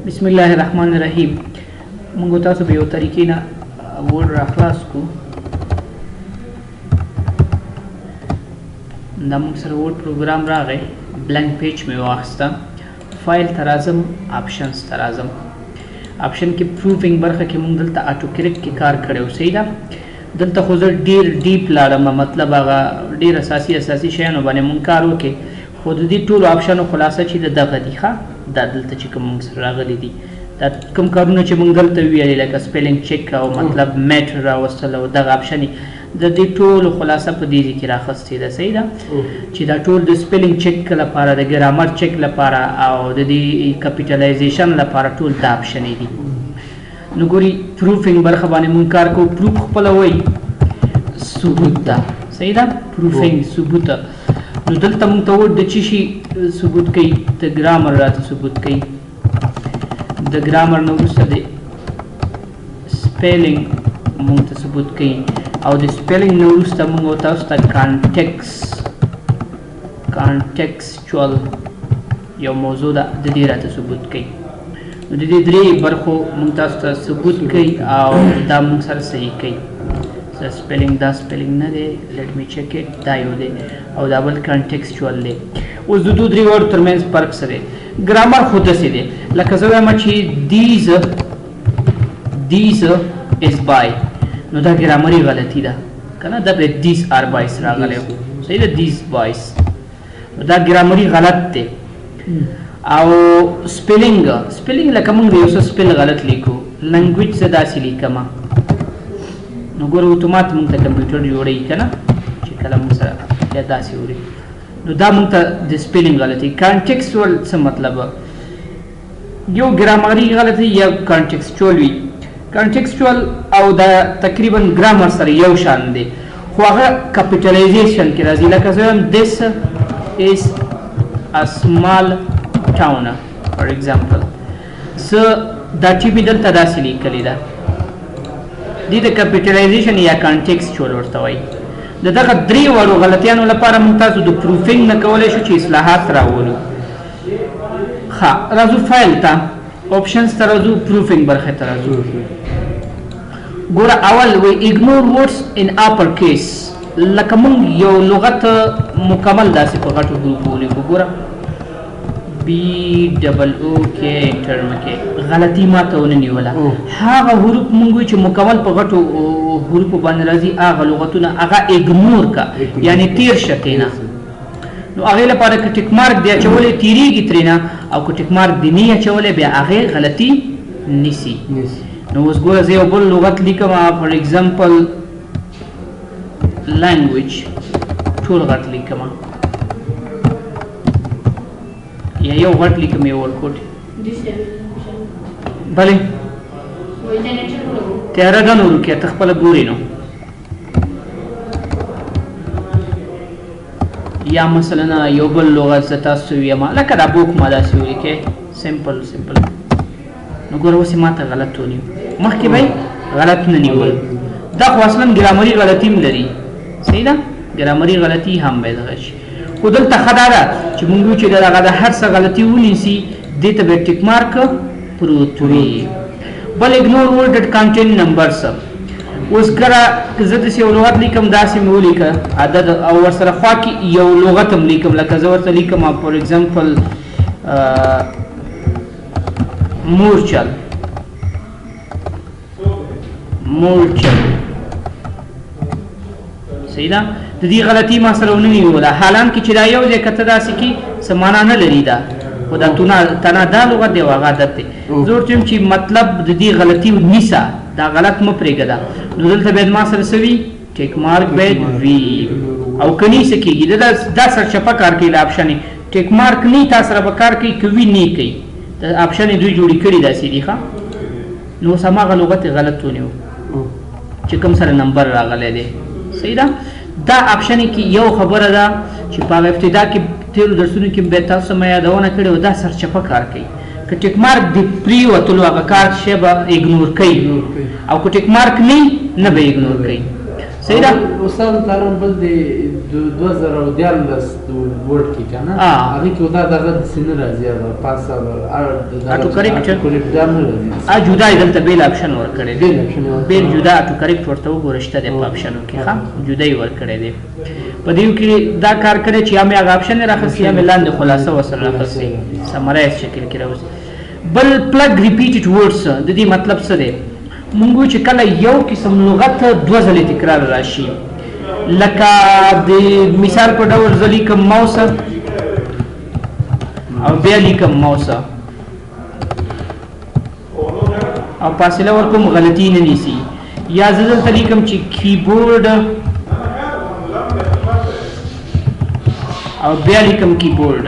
बिस्मिल्लाहिर्रहमानिर्रहीम। موږ تاسو به یو طریقې نه ورډ راخلاص کو. دا موږ سره ورډ پروګرام راغی، بلانک پیج مې واخیسته، فایل ته راځم، آپشنز ته راځم. آپشن کې پروفینګ برخه کې موږ دلته آټو کریکټ کې کار کړی و. صحیح ده. دلته خو زه ډېر ډیپ لاړم، مطلب هغه ډېر اساسي شیانو باندې موږ کار وکړو، خو د دې ټولو آپشنو خلاصه چې دغه دي. ښه، دا دلته چې کوم موږ سره راغلي دي، دا کوم کارونه چې موږ دلته ویلي لکه سپیلنګ چیک او مطلب میټ راوستل او دغه آپشن د دې ټولو خلاصه په دې کې راخستې ده. صحیح ده چې دا ټول د سپیلنګ چیک لپاره، د ګرامر چیک لپاره او د دې کیپټلایزیشن لپاره ټول دا آپشن دي. نو ګوري پروفینګ برخه باندې موږ کار کوو. پروف خپل وایي ثبوت ده. صحیح ده، پروفینګ ثبوت. نو دلته موږ ته د چی شي ثبوت کوي، د ګرامر راته ثبوت کوي. د ګرامر نه وروسته د سپیلنګ موږ ته ثبوت کوي، او د سپیلنګ نه وروسته موږ تاسو ته کانټکسچوال یو موضوع ده، د دې راته ثبوت کوي. نو د دې درې برخو موږ تاسو ته ثبوت کوي او دا موږ سره صحیح کوي. سپیلنګ دا سپیلنګ نه دی، لیټ می چیک اټ، دا یو دی او دا بل کانټکسچوال دی. اوس د دوه درې ورډ ترمنځ فرق څه دی؟ ګرامر خو داسې دی لکه زه وایم چې دیز از بای، نو دا ګرامري غلطي ده که نه، دا به دیز آر بایس راغلی و. صحیح ده، دیز بایس، نو دا ګرامري غلط دی. او سپیلنګ لکه موږ یو څه سپیل غلط لیکو، لنګویج زه داسې لیکمه، نو ګوره اتومات موږ ته کمپیوټر جوړوي که نه، چې کله موږ سره یا داسې وړي، نو دا موږ ته د سپیلنګ غلطي. کانټکسچوال څه مطلب؟ یو ګرامري غلطي یا کانټکسچوال وي. کانټکسچوال او دا تقریبا ګرامر سره یو شان دی، خو هغه کیپټلایزیشن کې راځي. لکه زه وایم this is a small town for example، زه دا چې مې دلته داسې لیکلې ده، دې د کیپټلایزیشن یا کانټکسچوال ورته وایي. د دغه درې وړو غلطیانو لپاره موږ تاسو د پروفینګ نه کولی شو چې اصلاحات راولو. ښه، راځو فایل ته، آپشنز ته راځو، پروفینګ برخې ته راځو. ګوره اول وی اګنور ورډز ان اپر کیس، لکه موږ یو لغت مکمل داسې په غټو حروفو ولیکو. ګوره BOOK انټر مکې غلطي ما ته ونه نیوله. هغه حروف موږ وایو چې مکمل په غټو حروفو باندې راځي، هغه لغتونه هغه اګنور کا، یعنی تیر شه ترېنه. نو هغې لپاره که ټیک مارک دی اچولی تیریږي ترېنه، او که ټیک مارک دی نه اچولی بیا هغې غلطي نیسي. نو اوس ګوره زه یو بل لغت لیکم، فار ایگزامپل لنګویج، ټول غټ لیکم، یا یو غټ لیکم، یو ورکوټ. بلې تیاره ده، نو رکیه ته خپله ګورې نو. یا مثلا یو بل لغت زه تاسو ویم لکه دا بوک ما داسې ولیکئ، سمپل نو ګوره اوس یې ما ته غلط ونیو، مخکې به یې غلط نه نیول. دا خو اصلا ګرامري غلطي هم لري. صحیح ده، ګرامري غلطي هم باید دغه شي. خو دلته ښه دا ده چې موږ وایو چې دغه د هر څه غلطي ونیسي، دې ته به ټیک مارک پروت وي. بل اګنور ورډ ډیټ کانټین نمبرز. اوس ګره که زه داسې یو لغت لیکم، داسې مې ولیکه عدد، او ورسره خوا کې یو لغت هم لیکم، لکه زه ورته لیکم فار ایگزامپل مورچل. صحیح ده، د دې غلطي ما سره ونه نیوله، حالانکه چې دا یو ځای که ته داسې کړي څه معنا نه لري، دا خو دا تنه دا لغت دی او هغه عادت دی. زه ورته وایم چې مطلب د دې غلطي نیسه، دا غلط مه پرېږده. نو دلته باید ما سره څه وي؟ ټیک مارک باید وي، او که نه څه کېږي دا سرچپه کار کوي. له آپشنې ټیک مارک نه تا سره به کار کوي، که وي نه کوي، د آپشنې دوی جوړې کړي داسې دي. ښه، نو اوس هماغه لغت یې غلط ونیو چې کوم سره نمبر راغلی دی. صحیح ده، دا آپشنې کې یو خبره ده چې په ابتدا کې تیرو درسونو کې به تاسو ما یادونه کړې وه، دا سرچپه کار کوي. که ټیک مارک د پرېوتلو هغه کار شی به اګنور کوي، او که ټیک مارک نه به اګنور کوي. صحیح ده استاد تعالی بل د 2014 ورډ کې کنه هغه کې دا دغه سینه راځي پاس اټو کریکټ دا نه راځي ا جدا دلته بیل اپشن ور کړی بیل جدا اټو کریکټ ورته وګورشته د اپشنو کې ښه جدا یې ور کړی دی په دې کې دا کار کړی چې یا مې هغه اپشن راخسي یا مې لاندې خلاصه وسره راخسي سمرایز شکل کې راوځي بل پلگ ریپیټډ ورډز د دې مطلب څه دی مونږ چې کله یو قسم لغت دوه ځلې تکرار راشي لکه د مثال په ډول زه لیکم ماوس او بیا لیکم ماوس او فاصله ورکوم غلطي نه نیسي یا زه دلته لیکم چې کیبورډ او بیا لیکم کیبورډ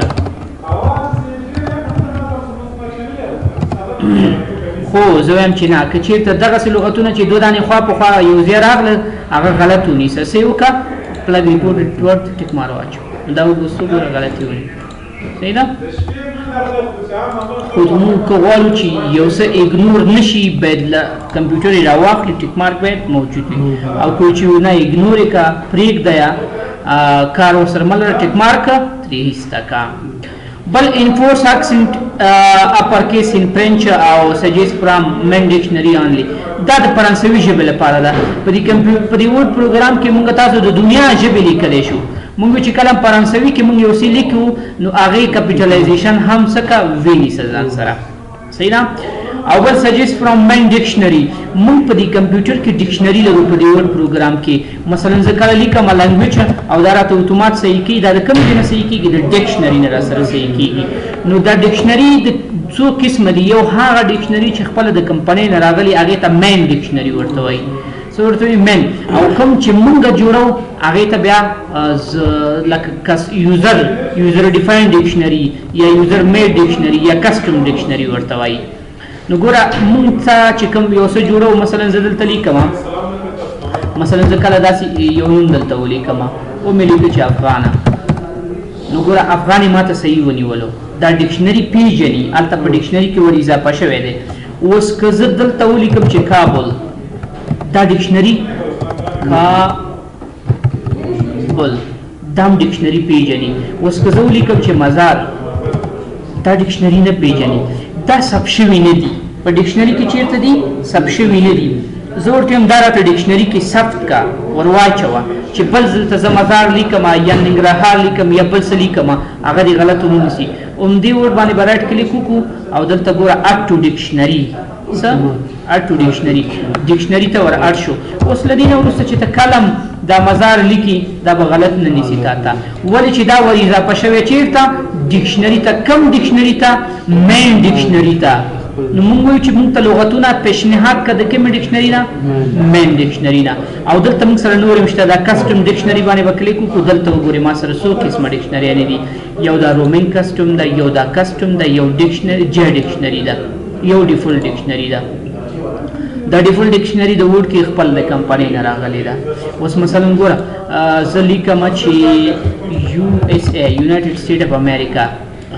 خو زه وایم چې نه که چېرته دغسې لغتونه چې دوه دانې خوا په خوا یو ځای راغله هغه غلط ونیسه څه یې وکړه پلګ ریپورټ ورډ ټیک مار واچو دا وګورئ ګوره غلطي ونی صحیح ده خو موږ که غواړو چې یو څه اګنور نشي باید له کمپیوټر یې راواخلي ټیک مارک باید موجود وي او کوم چې نه اګنور یې که پرېږده یا کار ورسره مه لره ټیک مارک ترې ایسته کا بل enforce accent uppercase in French او suggest from main dictionary only دا د فرانسوي ژبې لپاره ده په دې ورډ پروګرام کې موږ تاسو د دنیا ژبې لیکلی شو موږ چې کله فرانسوي کې موږ یو څه لیکو نو هغې کپیټلایزیشن هم څه وینیسه ځان سره صحیح ده او بل suggest from main dictionary موږ په دې کمپیوټر کې ډکشنري لرو په دې ورډ پروګرام کې مثلا زه کله لیکم لنګویج او دا راته اتومات صحیح کېږي دا د کوم ځای نه صحیح کېږي د ډکشنري نه راسره صحیح کېږي نو دا ډکشنري د څو قسمه دي یو هغه ډکشنري چې خپله د کمپنۍ نه راغلي هغې ته مین ډکشنري ورته وایي څه ورته وایي مین او کوم چې موږ جوړو هغې ته بیا لکه یوزر ډیفاین ډکشنري یا یوزر میډ ډکشنري یا کسټم ډکشنري ورته وایي نو ګوره مونږ ته چې کوم یو څه جوړو مثلا زه دلته لیکمه مثلا زه کله داسې یو نوم دلته ولیکمه ومې لیکو چې افغانه نو ګوره افغانې ما ته صحیح ونیولو دا ډکشنري پیژني هلته په ډکشنري کې ور اضافه شوی دی اوس که زه دلته ولیکم چې کابل دا ډکشنري کابل دا هم ډکشنري پیژني اوس که زه ولیکم چې مزار دا ډکشنري نه پیژني دا سب شوي نه دي په ډکشنري کې چیرته دي سب شوي نه دي زه ورته وایم دا راته ډکشنري کې ثبت کا ور واچوه چې بل ځل ته زه مزار لیکم یا ننګرهار لیکم یا بل څه لیکم هغه دې غلط ونیسي همدې ورډ باندې به رایټ کلیک وکړو او دلته ګوره اډ ټو ډکشنري څه اډ ټو ډکشنري ډکشنري ته ور اډ شو اوس له دې نه وروسته چې ته کلم دا مزار لیکي دا به غلط نه نیسي تا ته ولې چې دا ور اضافه شوی چیرته ډکشنري ته کم ډکشنري ته مین ډکشنري ته نو موږ وایو چې موږ ته لغتونه پیشنهاد که د کومې ډکشنري نه مین ډکشنري نه او دلته موږ سره نور هم شته دا کسټم ډکشنري باندې به کلیک وکړو دلته وګورئ ما سره څو قسمه ډکشنریانې دي یو دا رومین کسټم ده یو دا کسټم ده یو ډکشنري جی ډکشنري ده یو ډیفولټ ډکشنري ده دا ډیفولټ ډکشنري د ورډ کې خپل د کمپنۍ نه راغلی ده اوس مثلا ګوره زه لیکم چې یو اس ای یونایټډ سټیټ اف امریکا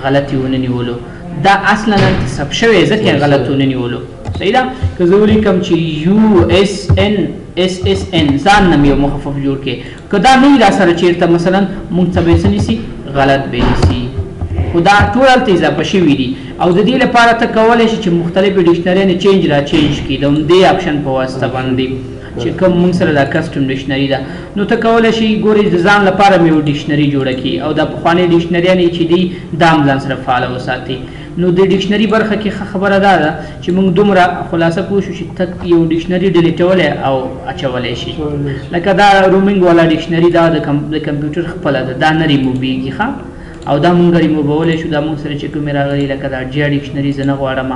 غلطي ونه نیولو دا اصلا دلته ثبت شوی ځکه غلط ونه نیولو صحیح ده که زه ولیکم چې یو اس ان اس اس ان ځان نه مې یو مخفف جوړ کړې که دا نه وي را سره چېرته مثلا موږ ته به څه نیسي غلط به نیسي خو دا ټول هلته اضافه شوي دي او د دې لپاره ته کولی شي چې مختلفې ډکشنریانې چینج را چینج کړي د همدې اپشن په واسطه باندې چې کوم موږ سره دا کسټم ډکشنري ده نو ته کولی شي ګورې د ځان لپاره مې یو ډکشنري جوړه کړي او دا پخوانۍ ډکشنریانې چې دي دا هم ځان سره فعاله وساتي نو د ډکشنري برخه کې خبره دا ده چې موږ دومره خلاصه پوه شو چې تک یو ډکشنري ډیلیټولی او اچولی شي لکه دا رومینګ والا ډکشنري دا د کمپیوټر خپله ده دا نه ریموبېږي ښه او دا مونږ ریموبولی شو دا مونږ سره چې کومې راغلي لکه دا جیا ډکشنري زه نه غواړم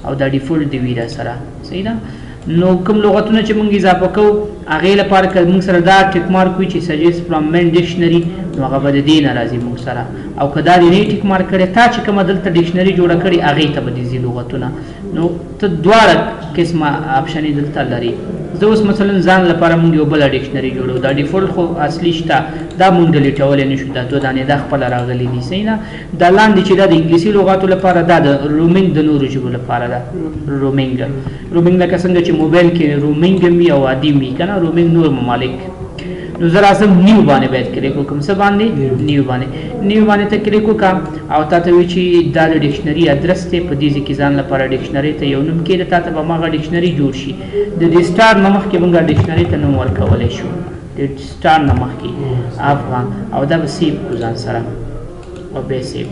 او دا ډیفولټ دی وي را سره صحیح ده نو کوم لغتونه چې مونږ اضافه کوو هغې لپاره که مونږ سره دا ټیک مارک وي چې سجیست فرام مین ډکشنري نو هغه به د دې نه راځي مونږ سره او که دا دې نه ټیک مارک کړی تا چې کومه دلته ډکشنري جوړه کړې هغې ته به دې ځي لغتونه نو ته دواړه قسمه آپشنې دلته لري زه اوس مثلا ځان لپاره مونږ یو بله ډکشنري جوړو دا ډیفولټ خو اصلي شته دا مونږ ډیلیټولی نه شو دا دوه دانې دا خپله راغلي دي صحیح نه دا لاندې چې دا د انګلیسي لغاتو لپاره دا د رومینګ د نورو ژبو لپاره ده رومینګ لکه څنګه چې موبایل کې رومینګ هم وي او عادي هم وي که نه رومینګ نور ممالک نو زه راځم نیو باندې باید کلیک وکړم څه باندې نیو باندې ته کلیک وکړه او تا ته وایي چې دا د ډکشنري ادرس دی په دې ځای کې ځان لپاره ډکشنري ته یو نوم کېږي تا ته به هماغه ډکشنري جوړ شي د دې سټار نه مخکې موږ ډکشنري ته نوم ورکولی شو د سټار نه مخکې افغان او دا به سیو کړو ځان سره او بیا سیو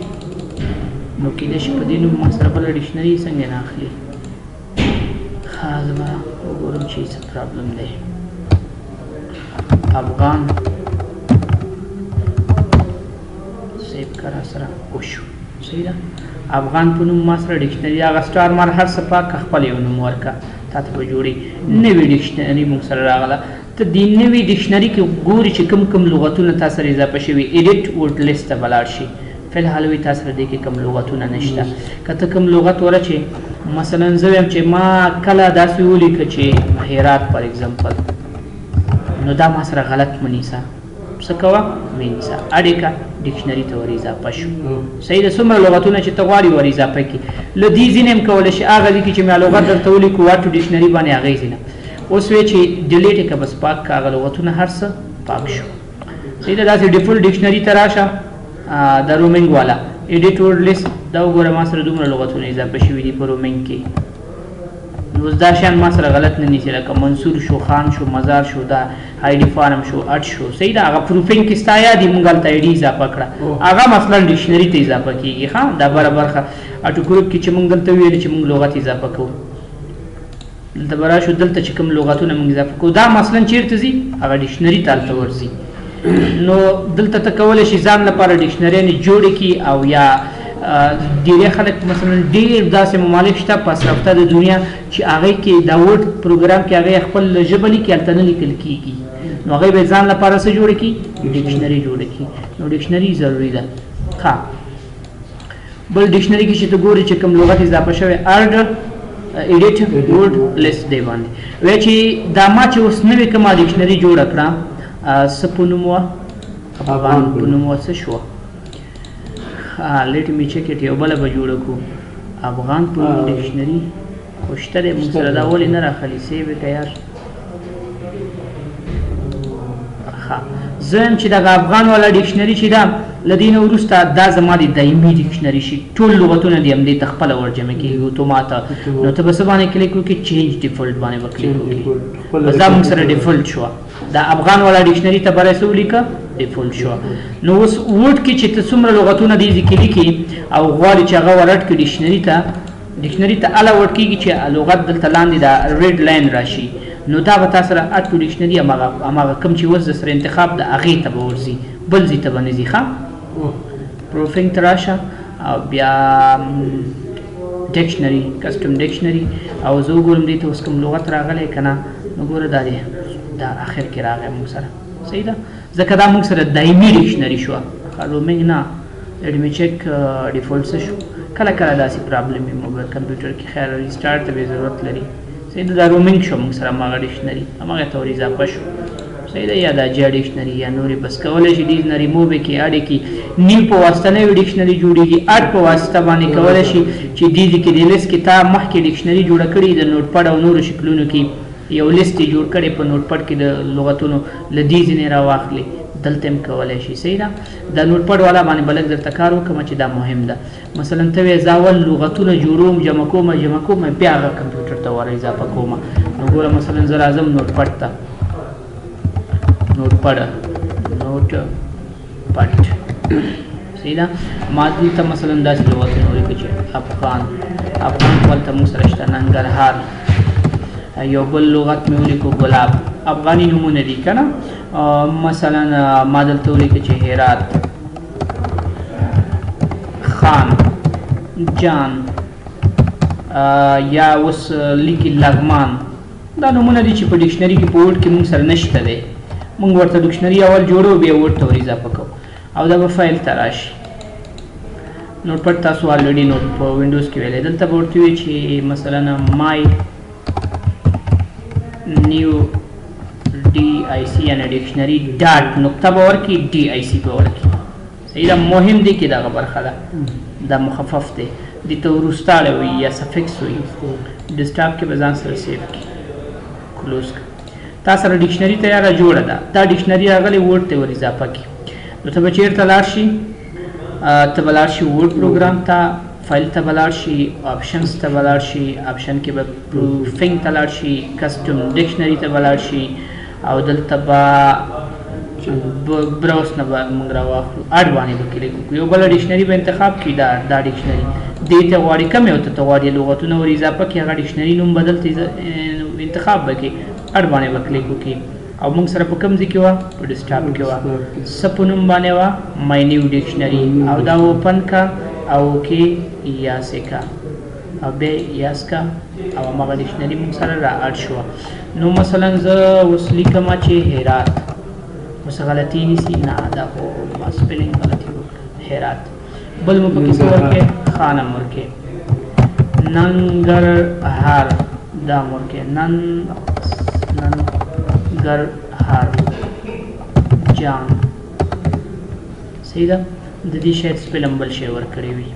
نو کېدای شي په دې نوم ما سره بله ډکشنري څنګه نه اخلي ښه زه به وګورم چې څه پرابلم دی افغان سیو کرا سره وشو صحیح ده افغان په نوم ما سره ډکشنري هغه سټار مار هر څه پاک خپل یو نوم ورکړه تا ته به جوړي نوې ډکشنري موږ سره راغله ته دې نوې ډکشنري کې ګوري چې کوم لغتونه تا سره اضافه شوي ایډیټ ورډ لیست ته به لاړ شي فلحال وي تا سره دې کې کوم لغتونه نشته که ته کوم لغت ورچې مثلا زه وایم چې ما کله داسې ولیکه چې هرات پر اگزامپل نو دا ما سره غلط منیسه څه کوه منیسه اړیکه ډکشنري ته ور اضافه شو صحیح ده څومره لغتونه چې ته غواړې ور اضافه کړي له دې ځینې هم کولی شي هغه ځای کې چې مې لغت درته ولیکو واټو ډکشنري باندې هغې ځینه اوس وایي چې ډیلیټ یې که بس پاک که هغه لغتونه هر څه پاک شو صحیح ده داسې ډیفولټ ډکشنري ته راشه د رومینګ والا ایډیټ ورډ لیست دا وګوره ما سره دومره لغتونه اضافه شوي دي په رومینګ کې نو دا شیان ما سره غلط نه نیسي لکه منصور شو خان شو مزار شو دا هایډي فارم شو اټ شو صحیح ده هغه پروفینګ کې ستا یاد موږ هلته آی ډي اضافه کړه هغه مثلا ډکشنري ته اضافه کېږي ښه دا بره برخه اټو ګروپ کې چې موږ دلته ویلو چې موږ لغت اضافه کوو دلته به راشو دلته چې کوم لغتونه موږ اضافه کوو دا مثلا چیرته ځي هغه ډکشنري ته هلته ورځي نو دلته ته کولی شي ځان لپاره ډکشنریانې جوړې کړي او یا ډېری خلک مثلا ډېر داسې ممالک شته پسرفته د دنیا چې هغې کې دا ورډ پروګرام کې هغې خپل ژبه لیکي هلته نه لیکل کېږي نو هغې به ځان لپاره څه جوړه کړي ډکشنري جوړه کړي نو ډکشنري ضروري ده ښه بل ډکشنري کې چې ته ګورې چې کوم لغت اضافه شوی اډ ایډیټ ورډ لیست دی باندې وایي چې دا ما چې اوس نوې کومه ډکشنري جوړه کړه څه په نوم وه افغان په نوم وه څه شوه لیټ می چک اټ یو بله به جوړه کړو افغان په ډکشنري خو شته دی موږ سره دا ولې نه راخلي سیو یې که یار زه یم چې دغه افغان والا ډکشنري چې ده له دې نه وروسته دا زما د دایمي ډکشنري شي ټول لغتونه دي همدې ته خپله ورجمع کېږي اتوماته نو ته به څه باندې کلیک وکړې چینج ډیفولټ باندې به کلیک وکړې بس دا موږ سره ډیفولټ شوه دا افغان والا ډکشنري ته بری څه ولیکه ډیفولټ شوه نو اوس ورډ کې چې ته څومره لغتونه دې ځای کې لیکي او غواړې چې هغه ورډ کړي ډکشنري ته هله ورډ کېږي چې لغت دلته لاندې دا ریډ لاین راشي نو دا به تا سره اټو ډکشنري هماغه کوم چې اوس د سره انتخاب د هغې ته به ورځي بل ځای ته به نه ځي ښه پروفینګ ته راشه او بیا ډکشنري کسټم ډکشنري او زه وګورم دې ته اوس کوم لغت راغلی که نه نو ګوره دا دی دا اخر کې راغی موږ سره صحیح ده ځکه دا موږ سره دایمي ډکشنري شوه رومینګ نه لیټ می چک ډیفولټ څه شو کله کله داسې پرابلم وي موبایل کمپیوټر کې خیر ریسټارټ ته به ضرورت لري صحیح ده دا رومینګ شو موږ سره هماغه ډکشنري هماغې ته ور اضافه شو صحیح ده یا دا جا ډکشنري یا نورې بس کولی شي ډېر نه ریموو یې کړي اډ یې کړي نیو په واسطه نوې ډکشنري جوړېږي اډ په واسطه باندې کولی شي چې دې ځای کې د لیست کې تا مخکې ډکشنري جوړه کړې د نوټ پډ او نورو شکلونو کې یو لیست یې جوړ کړی په نوټ پډ کې د لغتونو له دې ځینې راواخلې دلته هم کولی شي صحیح ده د نوټ پډ والا باندې به لږ درته کار وکړم چې دا مهم ده مثلا ته وایې زه اول لغتونه جوړوم جمع کوم بیا هغه کمپیوټر ته ور اضافه کوم نو ګوره مثلا زه راځم نوټ پډ ته نوټ پډ صحیح ده ما دلته مثلا داسې لغتونه ولیکو چې افغان هلته موږ سره شته ننګرهار یو بل لغت مې ولیکو ګلاب افغاني نومونه دي که نه مثلا ما دلته ولیکو چې هرات خان جان یا اوس لیکي لغمان دا نومونه دي چې په ډکشنري کې په ورډ کې موږ سره نشته دی موږ ورته ډکشنري اول جوړو بیا ورډ ته ور اضافه کوو او دا به فایل ته راشي نوټ پډ تاسو الریډي نوټ په وینډوز کې ویلی دلته به ورته وي چې مثلا مای نیو ډي آی سی یعنې ډکشنري ډاټ نقطه به ورکړي ډي آی سی به ورکړي صحیح ده مهم دی کې دغه برخه ده دا مخفف دی دې ته وروستاړی وي یا سفکس وي ډسټاپ کې به ځان سره سیو کړي کلوز کړه تا سره ډکشنری تیاره جوړه ده دا ډکشنری راغلی ورډ ته ور اضافه کی نو ته به چیرته لاړ شي ته به لاړ شي ورډ پروګرام ته فایل ته به لاړ شي آپشنز ته به لاړ شي آپشن کې به پروفینګ ته لاړ شي کسټم ډکشنری ته به لاړ شي او دلته به براوس نه به موږ راواخلو اډ باندې به کلیک وکړو یو بله ډکشنري به انتخاب کړي دا ډکشنري دې ته غواړي کومې ورته ته غواړي لغتونه ور اضافه کړي هغه ډکشنري نوم به دلته انتخاب به کړي اډ باندې به کلیک وکړي او موږ سره په کوم ځای کې وه په ډیسکټاپ کې وه څه په نوم باندې وه مای نیو ډکشنري او دا اوپن کا او کې یاسې کا او بیا یاس کا او هماغه ډکشنري موږ سره را اډ شوه نو مثلا زه اوس لیکمه چې هرات اوس غلطي نیسي نه دا خو ما سپیلنګ غلطي وکړه هرات بل مو پکې څه ورکړې ښه نم ورکړې ننګرهار دا مو ورکړې ننګرهار جان صحیح ده د دې شاید سپیل هم بل شی ورکړی وي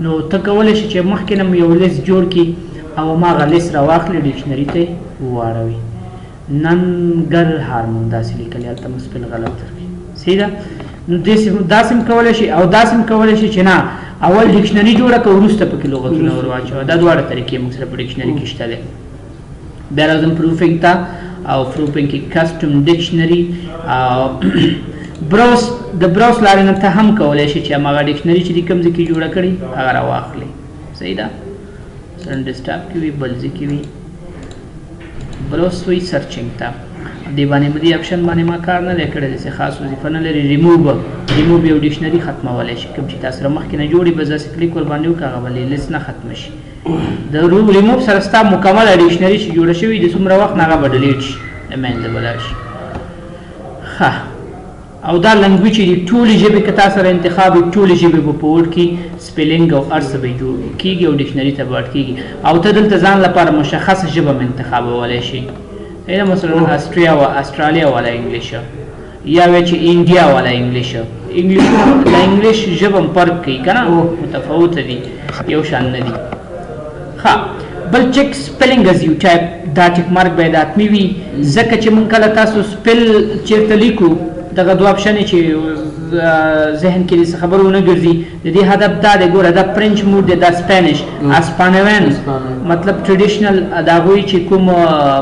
نو ته کولی شي چې مخکې نه یو لیست جوړ کړي او هماغه لیست راواخلي ډکشنري ته واړوي ننګرهار مونږ داسې لیکلی هلته مو سپیل غلط درکړي صحیح ده نو داسې هم کولی شي او داسې هم کولی شي چې نه اول ډکشنري جوړه کړه وروسته پکې لغتونه ور واچوه دا دواړه طریقې موږ سره په ډکشنري کې شته دی بیا راځم پروفینګ ته او پروفینګ کې کسټم ډکشنري او براوس د براوس لارې نه ته هم کولی شي چې هماغه ډکشنري چې دې کوم ځای کې جوړه کړي هغه راواخلې صحیح ده مثلا ډیسکټاپ کې وي بل ځای کې وي براوس وایي سرچینګ ته دې باندې مې دې اپشن باندې ما کار نه دی کړی داسې خاص وظیفه نه لري ریموو یو ډکشنري ختمولی شي کوم چې تاسو سره مخکې نه جوړي بس داسې کلیک ور باندې وکړه هغه به لیست نه ختمه شي د ریموو سره ستا مکمله ډکشنري چې جوړه شوي د څومره وخت نه هغه به ډلیټ شي د منځه به لاړ شي ښه او دا لنګویج چې دي ټولې ژبې که تا سره انتخاب وي ټولې ژبې به په ورډ کې سپیلنګ او هر څه به کېږي او ډکشنري ته به اډ کېږي او ته دلته ځان لپاره مشخصه ژبه هم انتخابولی شي مثلا استرالیا والا انګلیش یا وی چې انډیا والا انګلیش د انګلیش ژبه هم فرق کوي که نه متفاوته دي یو شان نه دي ښه بل چک سپیلنګ از یو ټایپ دا ټیک مارک باید حتمي وي ځکه چې موږ کله تاسو سپیل چېرته لیکو دغه دوه اپشن چې ذهن کې دې خبرو نه ګرځي د دې هدف دا دی ګوره دا فرنچ موډ دی دا سپینش اسپانوین مطلب ټریډیشنل د هغوی چې کوم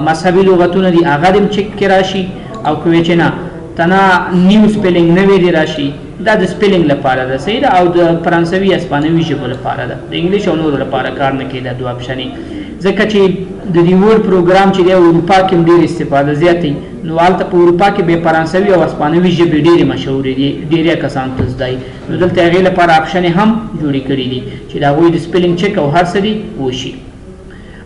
مذهبي لغتونه دي هغه دې هم چک کې راشي او که وی چې نه تنا نیو سپیلنګ نوی دی راشي دا د سپیلنګ لپاره ده صحیح ده او د فرانسوي اسپانوي ژبو لپاره ده د انګلیش او نورو لپاره کار نه کوي دا دوه اپشنې ځکه چې د دې ورډ پروګرام چې دی اروپا کې هم ډېر استفاده زیاته نو هلته په اروپا کې به فرانسوي او اسپانوي ژبې ډېرې مشهورې دي ډېری کسان ته زده دي نو دلته هغې لپاره اپشنې هم جوړې کړي دي چې د هغوی د سپیلنګ چک او هر څه دي وشي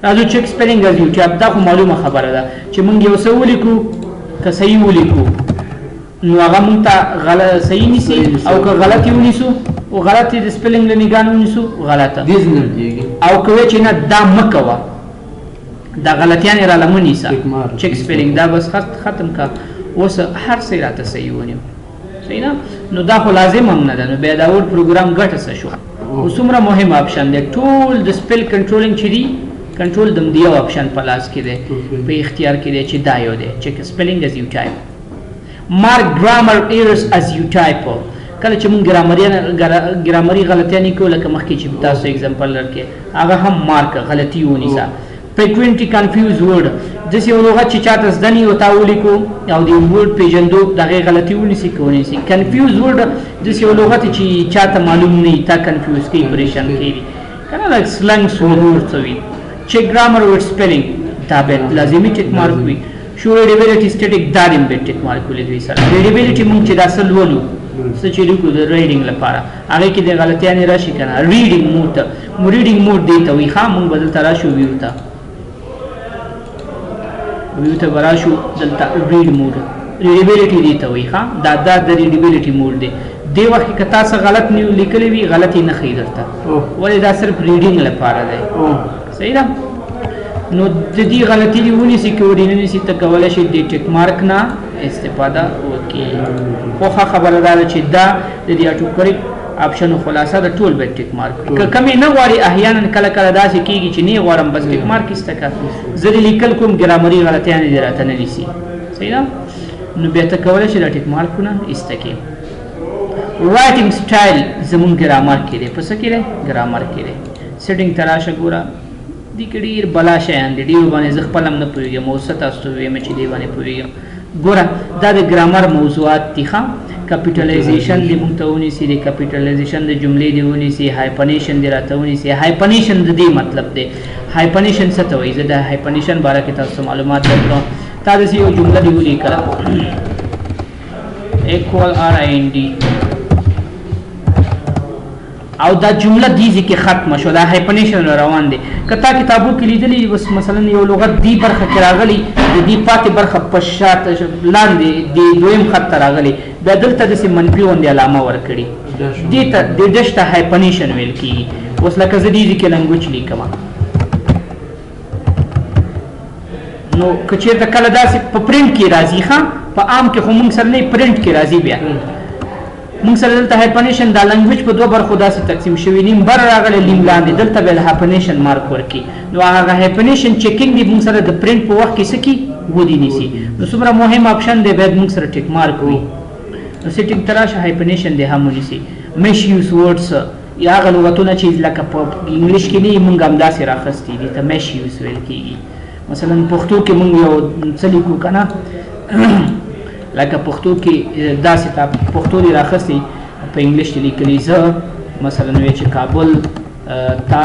راځو چک سپیلنګ از یو ټایپ دا خو معلومه خبره ده چې موږ یو څه ولیکو که صحیح ولیکو نو هغه موږ ته صحیح نیسي او که غلط یې ونیسو او غلط یې د سپیلنګ له نګاه نه ونیسو غلطه او که وی چې نه دا مه کوه دا غلطیانې راله مه نیسه چک سپیلنګ دا بس ختم که اوس هر څه راته صحیح ونیو صحیح نه نو دا خو لازم هم نه ده نو بیا دا ورډ پروګرام ګټه څه شو خو څومره مهم اپشن دی ټول د سپیل کنټرولینګ چې دی کنټرول د یو اپشن په لاس کې دی په اختیار کې دی چې دا یو دی چک سپیلنګ از یو ټایپ مارک ګرامر ایررز از یو ټایپ کله چې موږ ګرامري غلطیانې کوو لکه مخکې چې تاسو اگزامپل درکړې هغه هم مارک غلطي ونیسه frequently confused word داسې یو لغت چې چاته زده نه وي او تا ولیکو او د ورډ پېژندو د هغې غلطي ونیسي که ونیسي کنفیوز ورډ داسې یو لغت چې چاته معلوم نه وي تا کنفیوز کوي پریشان کوي که نه لکه سلنګس ورډ څه وي چک ګرامر ورډ سپیلنګ دا باید لازمي ټیک مارک وي شو ریډیبلیټي سټیټیک دا دې باید ټیک مارک ولګوي سره ریډیبلیټي مونږ چې دا څه لولو څه چې لیکو د ریډینګ لپاره هغې کې د غلطیانې راشي که نه ریډینګ موډ ته ریډینګ موډ دې ته وایي ښه مونږ به دلته راشو ویو ته به راشو دلته ریډ موډ ریډیبلیټي دې ته وایي ښه دا د ریډیبلیټي موډ دی دې وخت کې که تا څه غلط لیکلی وي غلط یې نه ښیي درته ولې دا صرف ریډینګ لپاره دی صحیح ده نو د دې غلطي دې ونیسي که ورې نه نیسي ته کولی شي د ټیک مارک نه استفاده وکړي خو ښه خبره دا ده چې دا د دې اټو کریکټ اپشن خلاصه د ټول به ټیک مارک کمې نه غواړي احیانا کله کله داسې کیږي چې نه غواړم بس ټیک مارک استکا زری لیکل کوم ګرامري غلطیان دي راته نه نیسی صحیح ده نو بیا ته کولای شي د ټیک مارکونه استکې رائټینګ سټایل زمون ګرامر کې دی پس کې دی ګرامر کې دی سیټینګ تراشه ګورا دي کډیر بلا شیان دي ډیو باندې ز خپلم نه پويږم او ستاسو وې مې چې دی باندې پويږم ګورا دا د ګرامر موضوعات دي ښا کیپټلایزیشن دی مونږ ته ونی سي د کیپټلایزیشن د جملې دی ونی سي هایپنیشن دی راته ونی سي هایپنیشن د دې مطلب دی هایپنیشن څه ته وایي زه د هایپنیشن باره کې تاسو معلومات درکړم تاسو یو جمله دی ولیکل equal RIND او دا جمله دیږي کې ختم شو دا هایپنیشن روان دي کته کتابو کې لیدلې بس مثلا یو لغت دی برخه کې راغلي د دې پاتې برخه په شات لاندې د دویم خط راغلي دا دلته د منفي وندې علامه ورکړي دې ته د دشته هایپنیشن ویل کیږي اوس لکه زه دې کې لنګویج لیکم نو کچېرته کله داسې په پرنټ کې راځي ښا په عام کې خو موږ سره نه پرنټ کې راځي بیا موږ سره دلته هایپنیشن دا لنګویج په دوه برخو داسې تقسیم شوی نیم بر راغلی نیم لاندې دلته به هایپنیشن مارک ورکي نو هغه هایپنیشن چیکینګ دی موږ سره د پرنټ په وخت کې سکی ودی نیسی نو څومره مهم اپشن دی باید موږ سره ټیک مارک وي نو سیټینګ تراشه هایپنیشن دی هم ونیسی مش یوز ورډز یا هغه لغتونه چې لکه په انګلیش کې نه موږ هم داسې راخستي دي ته مش یوز ویل کیږي مثلا پښتو کې موږ یو څه لیکو کنه لکه پښتو کې داسې تا پښتو دی راخستي په انګلیش کې لیکلي زه مثلا وی چې کابل تا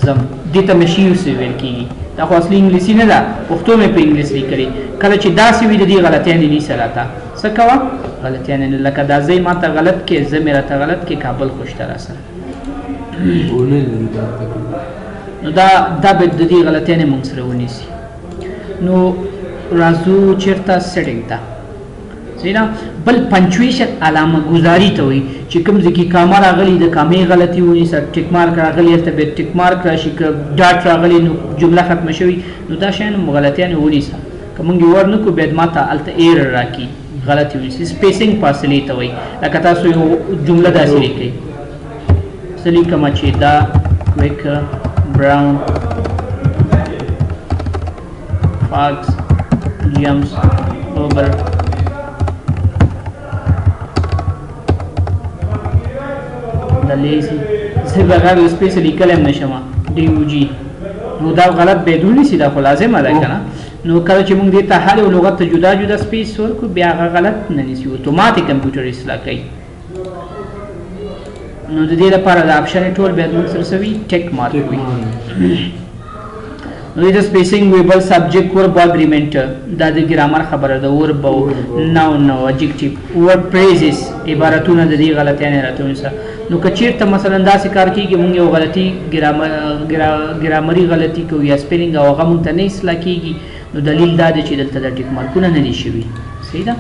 زم دې ته مشي یوز ویل کیږي دا خو اصلي انګلیسي نه ده پښتو مې په انګلیش لیکلي کله چې داسې وي د دې غلطیان دي سره تا څه کوه غلطیان نه لکه دا زې ماته غلط کې زه مې راته غلط کې کابل خوشتره سره نو دا به د دې غلطیان موږ سره ونیسي نو راځو چیرته سیټینګ ته زینا بل پنچویشن علامه گزاری ته وي چې کوم ځکه کامه راغلي د کامې غلطي ونی سر ټیک مارک راغلي ته به ټیک مارک راشي ک ډاټ راغلي نو جمله ختم شوی نو دا شین غلطیان ونی سر کوم ور نه کو بيد ماته الته ایر راکی غلطي ونی سپیسینګ فاصله ته وي لکه تاسو یو جمله داسې لیکئ سلی کما چې دا کویک براون فاکس جیمز اوبر د لیزي زه بغیر سپیس لیکلم نشم ډي او جي نو دا غلط بدونی سي دا خو لازمه ده کنه نو کله چې موږ دې ته هر یو لغت ته جدا جدا سپیس ورکو بیا غلط نه نيسي اتوماتیک کمپیوټر اصلاح کوي نو د دې لپاره د اپشن ټول به موږ سره سوي ټیک مارک وي نو د سپیسینګ ویبل سبجیکټ ورب اګریمنت دا د ګرامر خبره ده ورب ناون اډجکټیو ورډ فریزز عبارتونه د دې غلطیانه راته سره نو کچیرته مثلا داسې کار کیږي موږ یو غلطي ګرامري غلطي کوو یا سپیلینګ او هغه مونږ ته نه اصلاح کیږي نو دلیل دا دی چې دلته د ټیک مارکونه نه دي شوي صحیح ده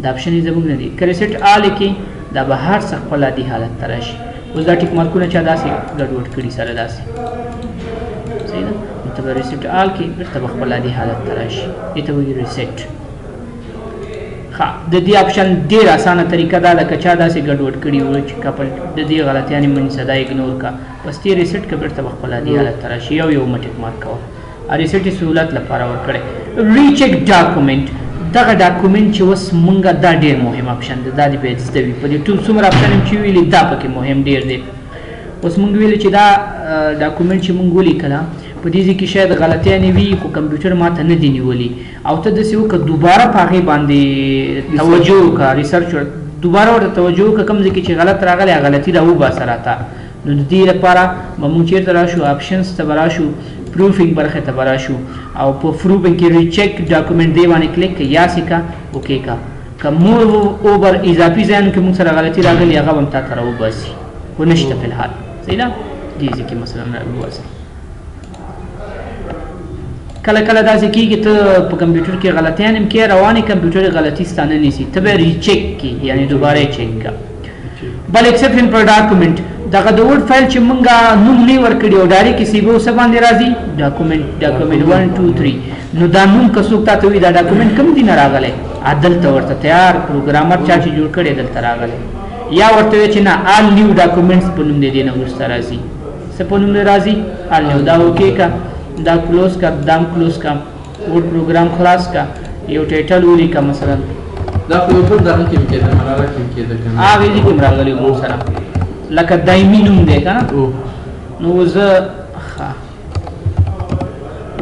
دا اپشن یې زموږ نه دي که ریسیټ آل کې دا به هر څه خپل عادي حالت ته راشي اوس دا ټیک مارکونه چا داسې ګډوډ کړي سره داسې صحیح ده نو ته به ریسیټ آل کې بیرته به خپل عادي حالت ته راشي دې ته وایي ریسیټ د دې اپشن ډیر اسانه طریقه دا ده چې دا سه ګډوډ کړي و چې کپل د دې غلطیانه من صدا اګنور کا بس تی ریسیټ کړه ته خپل عادي حالت ته راشي یو مټک مارک کا ا ریسیټ سہولت لپاره ورکړي ریچیک ډاکومېنټ دغه ډاکومېنټ چې وس مونږه دا ډیر مهم اپشن ده دا د به دستوي په دې ټول څومره اپشن چې ویلې دا پکې مهم ډیر دی اوس مونږ ویل چې دا ډاکومېنټ چې مونږ ولیکلا په دې کې شاید غلطیاں نه وي خو کمپیوټر ماته نه دی نیولې او ته د سیو ک دوباره پاغه باندې توجه کا ریسرچ دوباره ورته توجه ک کوم ځکه چې غلط راغلی غلطي راو با سره تا نو د دې لپاره موږ چیرته راشو اپشنز ته راشو پروفینګ برخه ته راشو او په پروفینګ کې ریچیک ډاکومېنټ دی باندې کلیک یا سکا اوکې کا کوم اوور اضافي ځان کې موږ سره غلطي راغلی هغه هم تا تر و باسي ونشته په الحال صحیح ده دې ځکه مثلا واسه کله کله داسې کیږي ته په کمپیوټر کې غلطیان هم کې رواني کمپیوټر غلطي ستانه نيسي ته به ریچیک کی یعنی دوباره چیک کا بل ایکسپشن پر ډاکومېنټ دغه د ورډ فایل چې مونږه نوم نه ورکړي او ډایرکټ کسی به وسه باندې راځي ډاکومېنټ 1 2 3 نو دا نوم کڅوک ته وی دا ډاکومېنټ کوم دي نه راغله عدل ته ورته تیار پروګرامر چا چې جوړ کړي دلته راغله یا ورته چې نه آل نیو ډاکومنټس په نوم دې نه ورسته راځي څه په نوم راځي آل نیو دا اوکې کا دا کلوز کا دام کلوز کا ورډ پروګرام خلاص کا یو ټایټل ولیکه مثلا دا په یو بل دغه کې کېده مراره کې کېده کنه هغه دې کوم راغلی مو سره لکه دایمي نوم دی کنه نو زه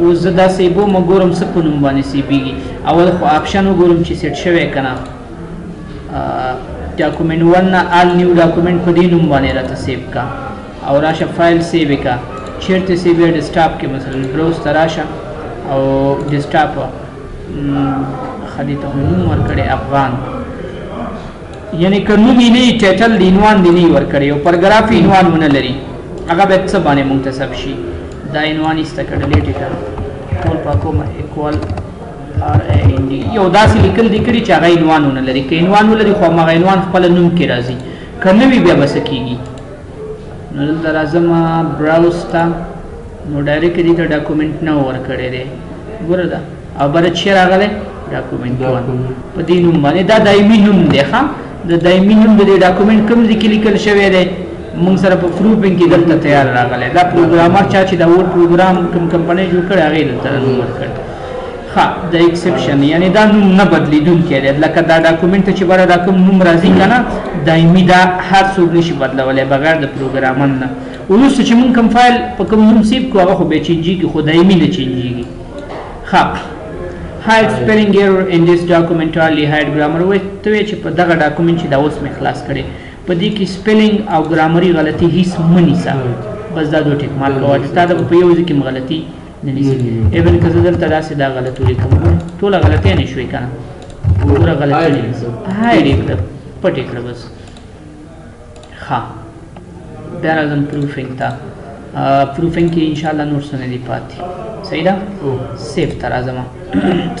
اوس زه دا سیبو ما ګورم څه په نوم باندې سیبېږي اول خو آپشن وګورم چې سیټ شوی که نه ډاکومنټ 1 نه آل نیو ډاکومنټ په دې نوم باندې راته سیو کا او راشه فایل سیو یې کا چېرته سیو یې ډیسکټاپ کې مثلا بروز ته راشه او ډیسکټاپ ښه دې ته نوم ورکړی افغان یعنې که نوم یې نه وي ټایټل د عنوان دې نه وي ورکړی او پرګراف یې عنوان ونه لري هغه باید څه باندې منتصب شي دا عنوان ایسته کړه ډیلیټ کړه ټول پاکومه اکوال RAND یو داسې لیکل دي کړي چې هغه عنوان ونه لري که عنوان ولري خو هماغه عنوان خپله نوم کې راځي که نه وي بیا به څه کېږي نو دلته راځم براوز ته نو ډایرکټ دې ته ډاکومنټ نه ورکړی دی ګوره دا او بله چې راغلی ډاکومنټ 1 په دې نوم باندې دا دایمي نوم دی ښه د دایمي نوم د دې ډاکومنټ کوم ځای کې لیکل شوی دی مونږ سره په فروپینګ کې دلته تیار راغلی دا پروګرامر چا چې دا ورډ پروګرام کوم کمپنۍ جوړ کړی هغې دلته نوم ورکړی ښه د ایکسپشن یعنې دا نوم نه بدلیدونکی دی لکه دا ډاکومنټ ته چې بره دا کوم نوم راځي که نه دایمي دا هر څوک نشي بدلولی بغیر د پروګرامر نه وروسته چې مونږ کوم فایل په کوم نوم سیو کړو هغه خو بیا چینجېږي خو دایمي نه چینجېږي ښه hide spelling error in this document only hide grammar وایي ته وایې چې په دغه ډاکومنټ چې دا اوس مې خلاص کړی په دې کې سپیلنګ او ګرامري غلطي هیڅ مه نیسه بس دا دوه ټیک مارک کوه تا د په یو ځای کې غلطي نه نیسي ایون که زه دلته داسې دا غلط ولیکم ټوله غلطۍ نه شوې که نه پوره غلطي نه هایډ یې کړه پټ یې کړه بس ښه بیا راځم پروفینګ ته پروفینګ کې انشاءالله نور څه نه دي پاتې صحیح ده سیف ته راځم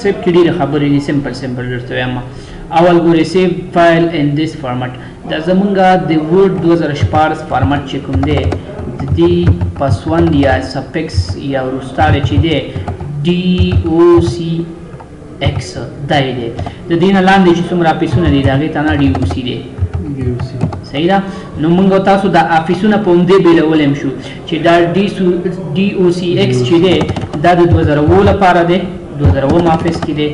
سیف کې ډېرې خبرې دي سمپل سمپل درته وایم اول ګورې سیو فایل ان دیس فارمټ دا زمونږ د ورډ 2014 فارمټ چې کوم دی د دې پسوند یا سپکس یا وروستاړی چې دی DOCX دا یې دی د دې نه لاندې چې څومره افیسونه دي د هغې ته نه DOC دی صحیح ده نو موږ تاسو د افیسونه په همدې بېلولی شو چې دا DOCX چې دی دا د 2007 لپاره دی 2007 افیس کې دی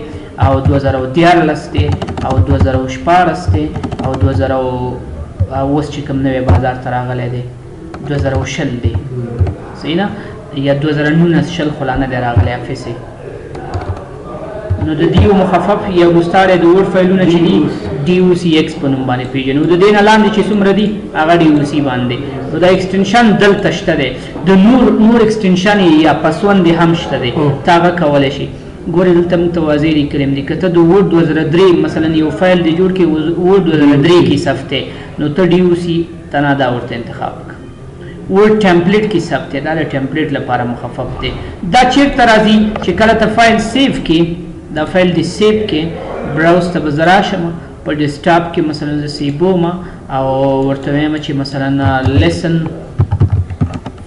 او 2014 دی او 2014 دی او 2000 اوس چې کوم نوی بازار ته راغلی دی 2020 دی صحیح ده یا 2019 شل خو لا نه دی راغلی افیس نو د دیو مخفف یا وروستاړی د ورډ فایلونه چې دي DOCX په نوم باندې پېژنو د دې نه لاندې چې څومره دي هغه DOC باندې نو دا ایکسټنشن دلته شته دی د نور ایکسټنشن یا پسوند هم شته دی ته هغه کولی شي ګورې دلته موږ ته واضح لیکلی م دي که ته د ورډ 2003 مثلا یو فایل دی جوړ کړې ورډ 2003 کې ثبت دی نو ته DOC ته نه دا ورته انتخاب کړه ورډ ټمپلیټ کې ثبت دی دا د ټمپلیټ لپاره مخفف دی دا چېرته راځي چې کله ته فایل سیو کې دا فایل دې سیو کې براوز ته به زه راشم په ډیسکټاپ کې مثلا زه سیبوم او ورته وایم چې مثلا لیسن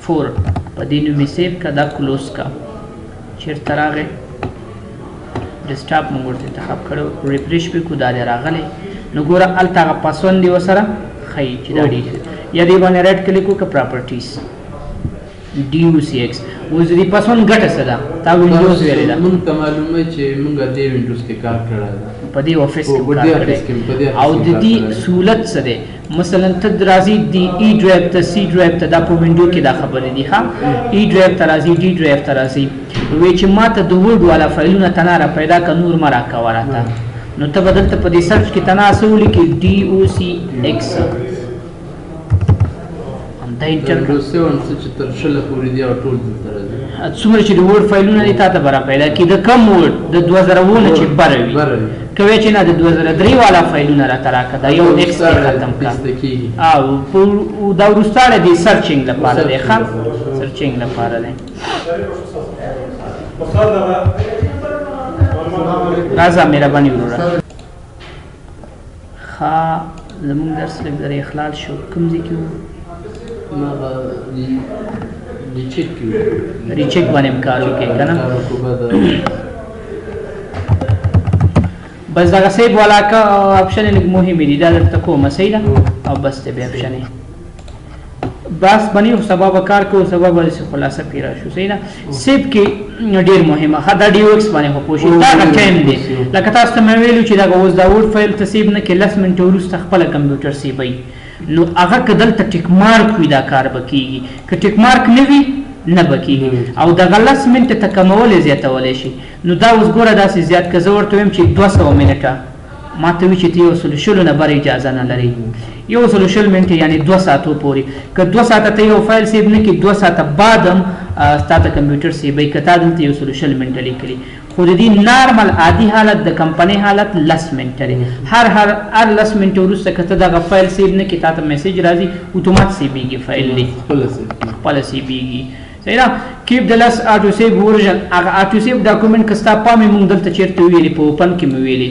4 په دې نوم یې سیو که دا کلوز کا چېرته راغی ډیسکټاپ موږ ورته انتخاب کړی ریفریش پې کړو دا دی راغلی نو ګوره هلته هغه پاسوند دې ورسره ښیي چې دا ډېر یا دې باندې رایټ کلیک وکړه پراپرټیز DOCX اوس دې پاسوند ګټه څه ده تا وینډوز ویلې ده موږ ته معلومه چې موږ دې وینډوز کې کار کړی ده په دې افیس کې کار کړی او د دې سهولت څه دی مثلا ته راځي د ای ډرایو ته سی ډرایو ته دا په وینډو کې دا خبرې دي ښه ای ډرایو ته راځي ډي ډرایو ته راځي وایي چې ما ته د ورډ والا فایلونه ته نه راپیدا که نور مه راکوه راته نو ته به دلته په دې سرچ کې ته نه څه ولیکې DOCX دا انټر څومره چې د ورډ فایلونه دي تا ته به راپیدا کړي د کم ورډ د 2007 نه چې بره وي که وایې چې نه د 2003 والا فایلونه راته راکړه دا یو ایکس کې ختم کړه او دا وروستاړی دی سرچینګ لپاره دی ښه سرچینګ لپاره دی راځه مهرباني وروره ښه زمونږ درس لږ در اخلال شو کوم ځای کې وو ریچیک باندې هم کار وکړې که نه بس دغه سیب والا کا اپشن لږ مهم دي دا درته کومه صحیح ده او بس ته به اپشن بس بنی او سبب کار کو سبب ول خلاصه پیرا شو صحیح ده سیب کې ډیر مهمه دا ډی او ایکس باندې خو پوښي دا ټایم دی لکه تاسو ته مې ویلو چې دا اوس دا ورډ فایل تسیب نه کې لس منټ وروسته خپل کمپیوټر سیبای نو هغه کدل ته ټیک مارک وي دا کار بکیږي که ټیک مارک نه وي نه بکیږي او د غلس منټ ته کمول زیاتول شي نو دا اوس ګوره داسې زیات که زه ورته وایم چې 200 منټه ما ته وی چې ته یو سل شلو نه بر اجازه نه لري یو سل شل منټه یعنی 2 ساعتو پورې که 2 ساعته ته یو فایل سیب نه کې 2 ساعته بعدم ستاسو کمپیوټر سیبای کته دلته یو سل شل منټه لیکلي خو د دې نارمل عادي حالت د کمپنی حالت لس منټه لري هر لس منټه وروسته کته دغه فایل سیب نه کې تاسو میسج راځي اتومات سیبیږي فایل دی خپل سیبیږي صحیح ده کیپ د لس اټو سیب ورژن هغه اټو سیب ډاکومنت کستا پامې مونږ دلته چیرته ویلي په اوپن کې مې ویلي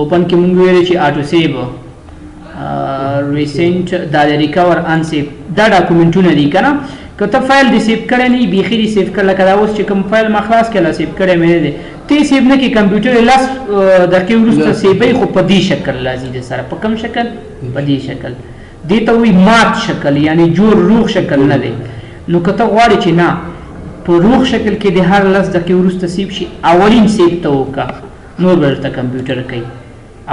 اوپن کې مونږ ویلي چې اټو سیب ریسنت دا ریکور ان سیب دا ډاکومنټونه دي کنه که ته فایل دی سیب کړی نه بیخي دی سیب کړل کدا اوس چې کوم فایل ما خلاص کړل سیب کړی مې دی تی سیب نه کې کمپیوټر لاس د کې ورسته سیبای خو په دې شکل لازم دي سره په کوم شکل په دې شکل دي ته وی مات شکل یعنی جوړ روغ شکل نه دی نو کته غواړي چې نه په روغ شکل کې د هر لس دقیقې وروسته سیب شي اولین سیب ته وکا نور ورته کمپیوټر کوي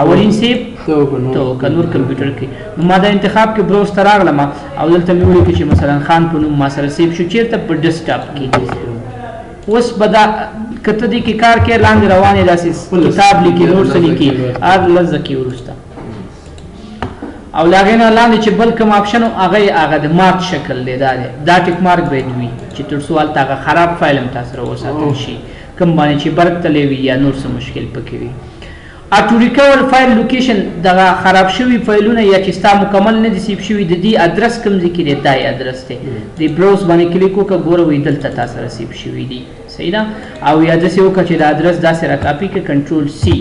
اولین سیب ته وکا نور کمپیوټر کوي نو ما دا انتخاب کې بروز ته راغلم او دلته مې ولیکل چې مثلا خان په نوم ما سره سیب شو چیرته په ډیسکټاپ کې اوس به دا کته دې کې کار کې لاندې روانې داسې کتاب لیکي نور څه لیکي هر لس دقیقې وروسته او لاغې نه لاندې چې بل کوم اپشن هغه د مارک شکل دی دا ټیک مارک باید وي چې تر څو هلته هغه خراب فایل هم تاسو سره وساتل شي کوم باندې چې برق تللی وي یا نور څه مشکل پکې وي اټو ریکور فایل لوکیشن دغه خراب شوي فایلونه یا چې ستا مکمل نه دي سیب شوي د دې ادرس کوم ځای کې دی دا ادرس دی د بروز باندې کلیک وکړه ګوره وایي دلته تا سره سیب شوي دي صحیح ده او یا داسې وکړه چې د ادرس داسې راکاپي کړه کنټرول سی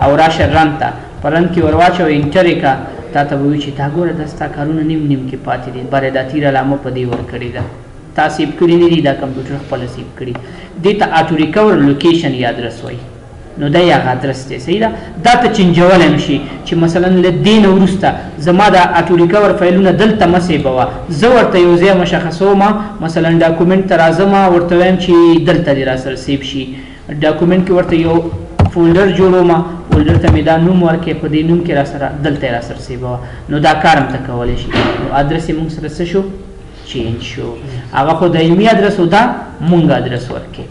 او راشه رن ته په رن کې ور واچوه انټر یې کړه تا ته به وایي چې تا ګوره دا ستا کارونه نیم نیم کې پاتې دي باره دا تیر علامه په دې ورکړې ده تا سیب کړي نه دي دا کمپیوټر خپله سیب کړي دې ته اټو ریکور لوکیشن یا ادرس وایي نو دا یې هغه ادرس دی صحیح ده دا ته چینجولی هم شي چې مثلا له دې نه وروسته زما دا اټو ریکور فایلونه دلته مه سیبوه زه ورته یو ځای مشخصوم مثلا ډاکومنټ ته راځم ورته وایم چې دلته دې راسره سیب شي ډاکومنټ کې ورته یو فولډر جوړوم فولډر ته مې دا نوم ورکړې په دې نوم کې راسره دلته یې راسره سیبوه نو دا کار هم ته کولی شي نو ادرس یې موږ سره څه شو چینج شو هغه خو دایمي ادرس و دا مونږ ادرس ورکړې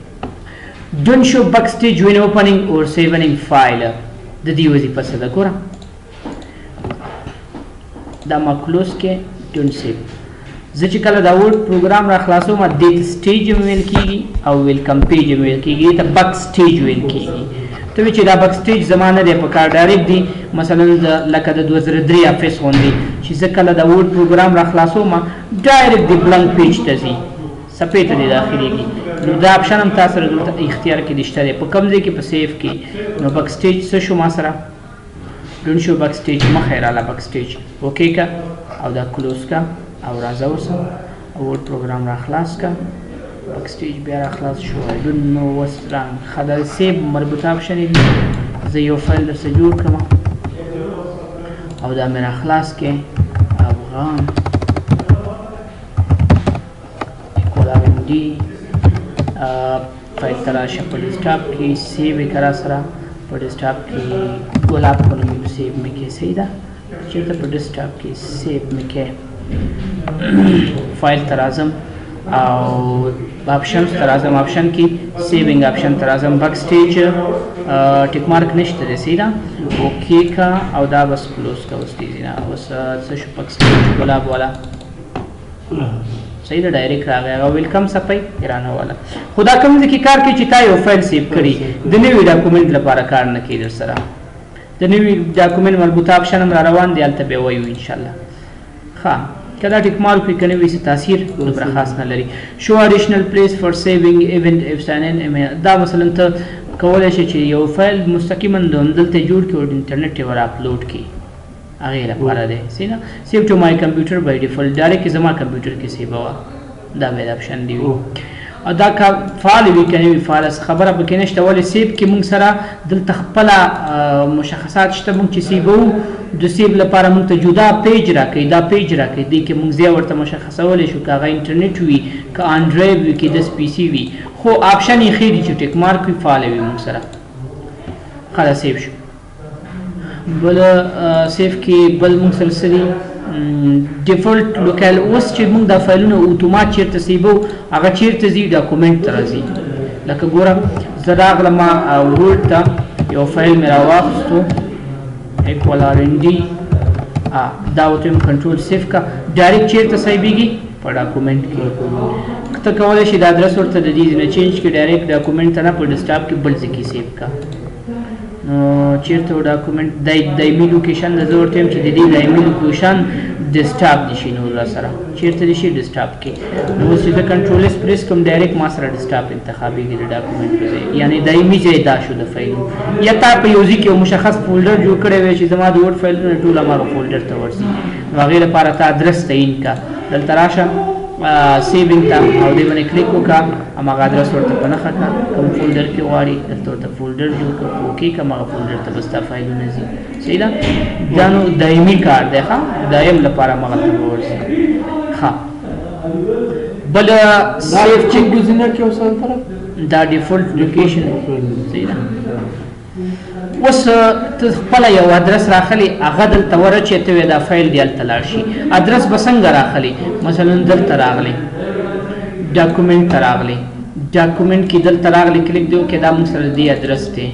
Don't show backstage when opening or saving file. د دې وظیفه څه ده ګوره دا ما کلوز کې don't save زه چې کله دا ورډ پروګرام را خلاصوم دې ته سټیج ویل کېږي او ویلکم پیج ویل کېږي ته بک سټیج ویل کېږي ته چې دا بک سټیج زمانه دی په کار ډایرکټ دی مثلا لکه د 2003 افیس غوندې چې زه کله دا ورډ پروګرام را خلاصوم ډایرکټ دی بلنک پیج ته ځي صفحې ته دی داخلېږي نو دا اپشن هم تاسو سره دلته اختیار کې شته دی په کوم ځای کې په سیف کې نو بک سټیج څه شو ما سره ډونټ شو بک سټیج مخې راله بک سټیج اوکې کا او دا کلوز کا او راځه اوس او ورډ پروګرام را خلاص کا بک سټیج بیا را خلاص شو I don't know what's wrong خدا سیب مربوطه اپشن دی زه یو فایل درسره جوړ کړم او دا مې را خلاص کې افغان دی فایل ته راشه په ډیسکټاپ کې سیو یې کړه سره په ډیسکټاپ کې ګلاب په نوم سیو مې کې صحیح ده چېرته په ډیسکټاپ کې سیو مې کې فایل ته راځم او آپشنز ته راځم آپشن کې سیوینګ آپشن ته راځم بک سټیج ټیک مارک نشته دی صحیح ده اوکې کا او دا بس کلوز کا اوس دیزي نه اوس څه شو بک سټیج ګلاب والا صحیح ده ډایرکټ راغی هغه ویلکم صفحه ایرانه والا خدا کوم ځکه کار کوي چې تا یو فایل سیو کړي د نوي ډاکومنټ لپاره کار نه کوي در سره د نوي ډاکومنټ مربوطه اپشن هم را روان دی هلته به وایو انشاءالله ښه که دا ټیک مارک وي که نه وي څه تاثیر دومره خاص نه لري شو اډیشنل پلیس فار سیوینګ ایونټ اف ساین ان دا مثلا ته کولی شي چې یو فایل مستقیما دلته جوړ کړي او انټرنیټ یې ور اپلوډ کړي هغې لپاره دی صحیح نه سیو ټو مای کمپیوټر بای ډیفالټ ډایرکټ زما کمپیوټر کې سیو وه دا باید اپشن دی وي او دا کا فعال وي کنه وي فعال خبره به کې نشته ولې سیب کې موږ سره دلته خپل مشخصات شته موږ چې سیبو د سیب لپاره موږ ته جدا پیج راکړي دا پیج راکړي دې کې موږ ځای ورته مشخصول شو کاغه انټرنیټ وي که انډرایډ وي کې د پی سي وي خو آپشن یې خېری چې ټیک مارک وي فعال وي موږ سره خلاص سیب شو بل سیف کې بل موږ سره سری ډیفالت لوکال اوس چې موږ د فایلونو اتومات چیرته سیبو هغه چیرته زی ډاکومنټ ته راځي لکه ګورم زه راغلم ورډ ته یو فایل مې راواخیستو ایکوال آر ان ډي دا وته کنټرول سیف کا ډایرکټ چیرته سیبېږي په ډاکومنټ کې ته کولی شي د ادرس ورته د دې نه چینج کې ډایرکټ ډاکومنټ ته نه په ډیسکټاپ کې بل ځای کې سیو کا چیرته ډاکومنټ دایمي لوکیشن د زه ورته یم چې د دې دایمي لوکیشن ډیسکټاپ دي شي نور را سره چیرته دي شي ډیسکټاپ کې نو اوس چې د کنټرول اس پریس کوم ډایرکټ ما سره ډیسکټاپ انتخابېږي د ډاکومنټ په ځای یعنې دایمي ځای دا شو د فایل یا تا په یو ځای کې یو مشخص فولډر جوړ کړی وی چې زما د ورډ فایلونه ټول هماغه فولډر ته ورځي نو هغې لپاره ته ادرس تعین کا دلته راشه سیوینګ ته او دې باندې کلیک وکړه هماغه ادرس ورته په نښه کړه کوم فولډر کې غواړي دلته ورته فولډر جوړ کړه اوکې که هماغه فولډر ته به ستا فایلونه ځي صحیح ده دا نو دایمي کار دی ښه دایم لپاره هماغه ته به ورځي ښه بل سیف چې ګزینه کې اوسه طرف دا ډیفالت لوکیشن صحیح ده اوس ته خپله یو ادرس راخلي هغه دلته ورچې ته وې دا فایل دی هلته لاړ شي ادرس به څنګه راخلي مثلا دلته راغلی ډاکومنټ ته راغلی ډاکومنټ کې دلته راغلی کلیک دی وکړې دا موږ سره دی ادرس دی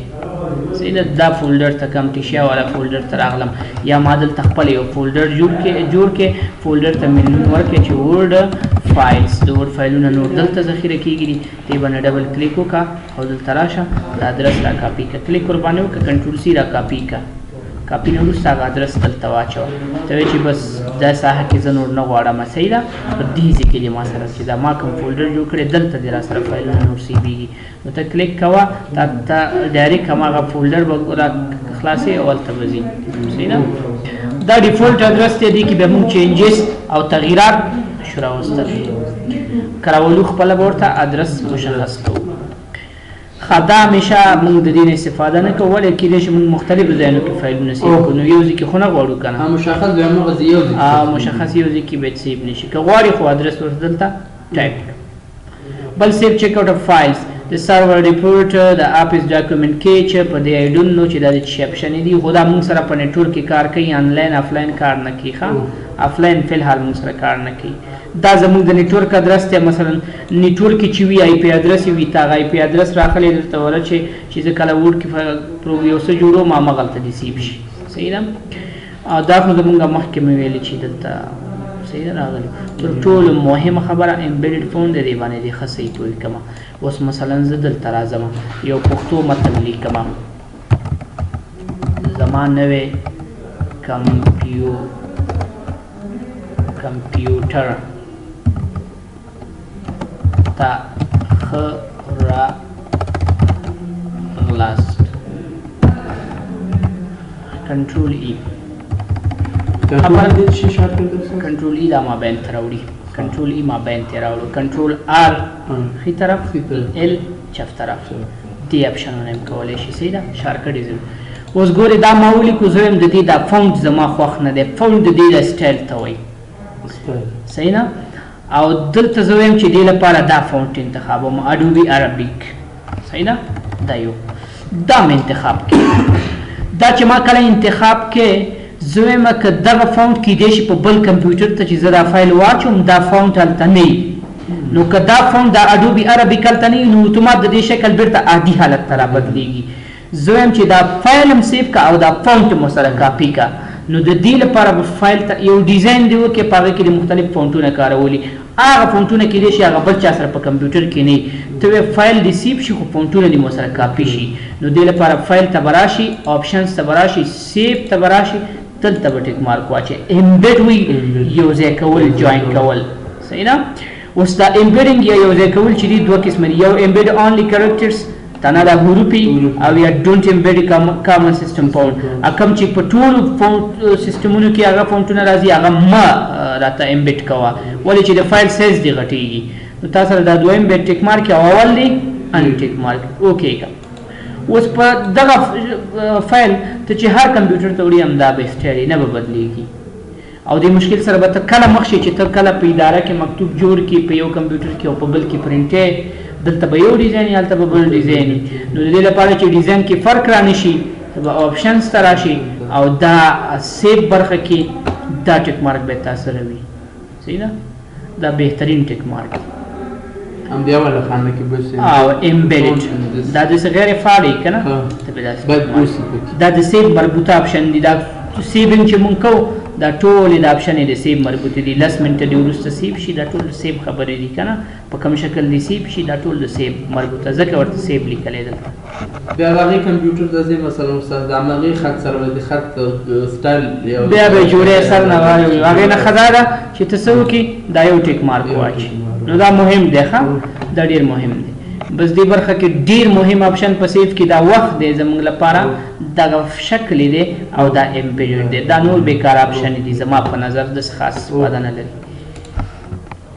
صحیح ده دا فولډر ته کمپټیشیا والا فولډر ته راغلم یا ما دلته خپل یو فولډر جوړ کې فولډر ته مې نوم ورکړې چې ورډ فایلز د ورډ فایلونه نور دلته ذخیره کېږي دې باندې ډبل کلیک وکړه او دلته راشه دا ادرس را کاپي کړه کلیک ورباندې وکړه کنټرول سی را کاپي کړه کاپي نه وروسته هغه ادرس دلته واچوه ته وایې چې بس دا ساحه کې زه نور نه غواړم صحیح ده په دې ځای کې دې ما سره چې دا ما کوم فولډر جوړ کړی دلته دې را سره فایلونه نور سیبېږي نو ته کلیک کوه ته ډایرکټ هماغه فولډر به را خلاصې او هلته به ځي صحیح ده دا ډیفالټ ادرس دی دې کې به موږ چینجز او تغییرات شو راوستل کراولو خپله به ورته ادرس مشخص کوو ښه دا همیشه موږ د دې نه استفاده نه کوو ولې کېدای شي موږ مختلفو ځایونو کې فایلونه سیو کړو نو یو ځای کې خو نه غواړو که نه مشخص به همغه ځای یو ځای مشخص یو ځای کې باید سیو نه شي که غواړې خو ادرس ورته دلته ټایپ بل سیو چیک آؤټ اف فایلز د سرور ریپورټ د اپس ډاکومنټ کې چې په دې آی ډونټ نو چې دا د څه اپشن دي خو دا موږ سره په نیټورک کې کار کوي آنلاین آفلاین کار نه کوي ښه آفلاین فلحال موږ سره کار نه کوي دا زموږ د نیټورک ادرس دی مثلا نیټورک کې چې وي آی پی ادرس وي تا آی پی ادرس راخلی درته ورچې چې زه کله وډ کې یو څه جوړوم هماغلته دې سیب شي صحیح ده دا خو زموږ مخکې مې ویلې چې دلته صحیح ده راغلی تر ټولو مهمه خبره امبیډډ فون د دې باندې دې ښه صحیح پوه کړم اوس مثلا زه دلته راځم یو پښتو متن لیکم زما نوې کمپیوټر ته ښه راغلاست کنټرول ای کنټرول ای دا ما بین ته راوړي کنټرول ای ما بین ته راوړو کنټرول آر ښي طرف ال چپ طرف دې اپشنونه هم کولی شي صحیح ده شارټکټ یې اوس ګورې دا ما ولیکو زه وایم د دې دا فونټ زما خوښ نه دی فونټ د دې د سټایل ته وایي صحیح نه او دلته زه وایم چې دې لپاره دا فونټ انتخابوم اډوبي عربیک صحیح ده دا یو دا مې انتخاب کړي دا چې ما کله انتخاب کې زه وایم که دغه فونټ کیدای شي په بل کمپیوټر ته چې زه دا فایل واچوم دا فونټ هلته نه نو که دا فونټ دا اډوبي عربیک هلته نه نو اتومات د دې شکل بیرته عادي حالت ته را بدلیږي زه وایم چې دا فایل هم سیف کا او دا فونټ مو سره کاپي کا نو د دې لپاره به فایل ته یو ډیزاین دی وکړې په هغې کې د مختلف فونټونه کارولي هغه فونټونه کیدای شي هغه بل چا سره په کمپیوټر کې نه ته وایې فایل دې سیف شي خو فونټونه دې مو سره کاپي شي نو دې لپاره فایل ته به راشي آپشنز ته به راشي سیف ته به راشي دلته به ټیک مارک واچې امبیډ وي یو ځای کول جوین کول صحیح ده اوس دا امبیډینګ یا یو ځای کول چې دي دوه قسمه دي یو امبیډ اونلی کریکټرز تنها دا حروفي او یا ډونټ امبیډ کامن سیسټم فونټ کوم چې په ټولو سیسټمونو کې هغه فونټونه راځي هغه مه راته امبیډ کوه ولې چې د فایل سایز دې غټېږي نو تاسو سره دا دویم به ټیک مارک او اول دی ان ټیک مارک اوکې کا اوس په دغه فایل ته چې هر کمپیوټر ته وړي هم دا به سټایل نه به بدلیږي او د مشکل سره به ته کله مخ شي چې ته کله په اداره کې مکتوب جوړ کړي په یو کمپیوټر کې او په بل کې پرنټ دلته به یو ډیزاین یا هلته به بل ډیزاین نو د دې لپاره چې ډیزاین کې فرق رانشي به آپشنز ته راشي او دا سیو برخه کې دا ټیک مارک به تاسو سره وي صحیح ده دا بهترین ټیک مارک هم بیا ولا خانه کې بس او امبیډډ دا د غیر فعال کنه دا د سیو مربوطه آپشن دي دا سیوینګ چې مونږ کوو دا ټول د آپشن د سیو مربوطه دي لس منټه دی ورسته سیو شي دا ټول سیو خبرې دي کنه په کوم شکل دی سیو شي دا ټول د سیو مربوطه ځکه ورته سیو لیکل دي بیا هغه کمپیوټر د زی مثلا استاد د عملی خط سره د خط سټایل بیا به جوړه سر نه وایي هغه نه خدای چې تاسو کې دا یو ټیک مارک واچي نو دا مهم دی ښه دا ډیر مهم دی بس دې برخه کې ډیر مهم آپشن په سیف کې دا وخت دی زموږ لپاره دا شکل دی او دا امبیډډ دی دا نور بیکار آپشن دي زما په نظر د خاص وادن لري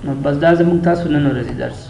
نو بس دا زموږ تاسو نن ورځې درس